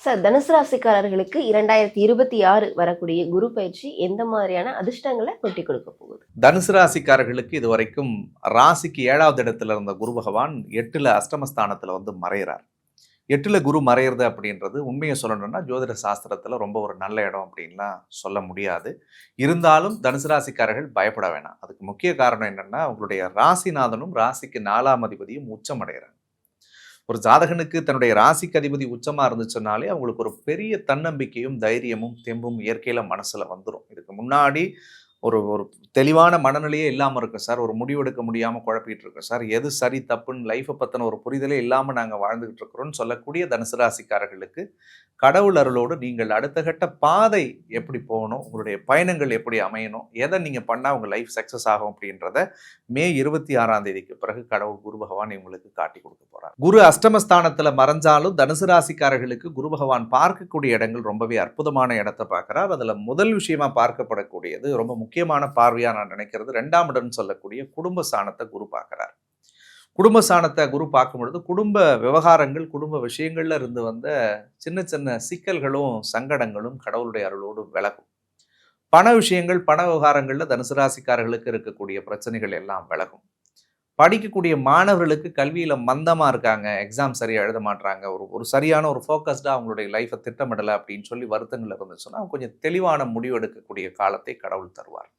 Sir, தனுசு ராசிக்காரர்களுக்கு 2026 வரக்கூடிய குரு பயிற்சி எந்த மாதிரியான அதிர்ஷ்டங்களை கொட்டி கொடுக்க போகுது? தனுசு ராசிக்காரர்களுக்கு இதுவரைக்கும் ராசிக்கு 7வது இடத்துல இருந்த குரு பகவான் 8ல அஷ்டமஸ்தானத்துல மறையிறார். 8ல குரு மறையிறது அப்படின்றது உண்மையை சொல்லணும்னா ஜோதிட சாஸ்திரத்துல ரொம்ப ஒரு நல்ல இடம் அப்படின்லாம் சொல்ல முடியாது. இருந்தாலும் தனுசு ராசிக்காரர்கள் பயப்பட வேணாம். அதுக்கு முக்கிய காரணம் என்னன்னா, உங்களுடைய ராசிநாதனும் ராசிக்கு 4ஆம் அதிபதியும் உச்சம் அடைகிறாங்க. ஒரு ஜாதகனுக்கு தன்னுடைய ராசிக்கு அதிபதி உச்சமா இருந்துச்சுனாலே அவங்களுக்கு ஒரு பெரிய தன்னம்பிக்கையும் தைரியமும் தெம்பும் இயற்கையில மனசுல வந்துடும். இதுக்கு முன்னாடி ஒரு ஒரு தெளிவான மனநிலையே இல்லாமல் இருக்கும் சார். ஒரு முடிவெடுக்க முடியாமல் குழப்பிட்டு இருக்கோம் சார். எது சரி தப்புன்னு லைஃப்பை பற்றின ஒரு புரிதலே இல்லாமல் நாங்கள் வாழ்ந்துகிட்டு இருக்கிறோம்னு சொல்லக்கூடிய தனுசு ராசிக்காரர்களுக்கு கடவுள் அருளோடு நீங்கள் அடுத்த கட்ட பாதை எப்படி போகணும், உங்களுடைய பயணங்கள் எப்படி அமையணும், எதை நீங்கள் பண்ணால் உங்கள் லைஃப் சக்ஸஸ் ஆகும் அப்படின்றத மே 26ஆம் தேதிக்கு பிறகு கடவுள் குரு பகவான் உங்களுக்கு காட்டி கொடுக்க போகிறார். குரு அஷ்டமஸ்தானத்தில் மறைஞ்சாலும் தனுசு ராசிக்காரர்களுக்கு குரு பகவான் பார்க்கக்கூடிய இடங்கள் ரொம்பவே அற்புதமான இடத்தை பார்க்குறார். அதில் முதல் விஷயமா பார்க்கப்படக்கூடியது ரொம்ப முக்கியமான பார்வையா நான் நினைக்கிறது 2ஆம் இடம்னு சொல்லக்கூடிய குடும்ப ஸ்தானத்தை குரு பார்க்கிறார். குடும்ப ஸ்தானத்தை குரு பார்க்கும் பொழுது குடும்ப விவகாரங்கள், குடும்ப விஷயங்கள்ல இருந்து வந்த சின்ன சின்ன சிக்கல்களும் சங்கடங்களும் கடவுளுடைய அருளோடு விலகும். பண விஷயங்கள், பண விவகாரங்கள்ல தனுசு ராசிக்காரர்களுக்கு இருக்கக்கூடிய பிரச்சனைகள் எல்லாம் விலகும். படிக்கக்கூடிய மாணவர்களுக்கு கல்வியில மந்தமா இருக்காங்க, எக்ஸாம் சரியா எழுத மாட்டாங்க, ஒரு சரியான ஒரு ஃபோக்கஸ்டா அவங்களுடைய லைஃப்பை திட்டமிடலை அப்படின்னு சொல்லி வருத்தங்கள் இருந்துச்சுன்னா கொஞ்சம் தெளிவான முடிவு எடுக்கக்கூடிய காலத்தை கடவுள் தருவார்.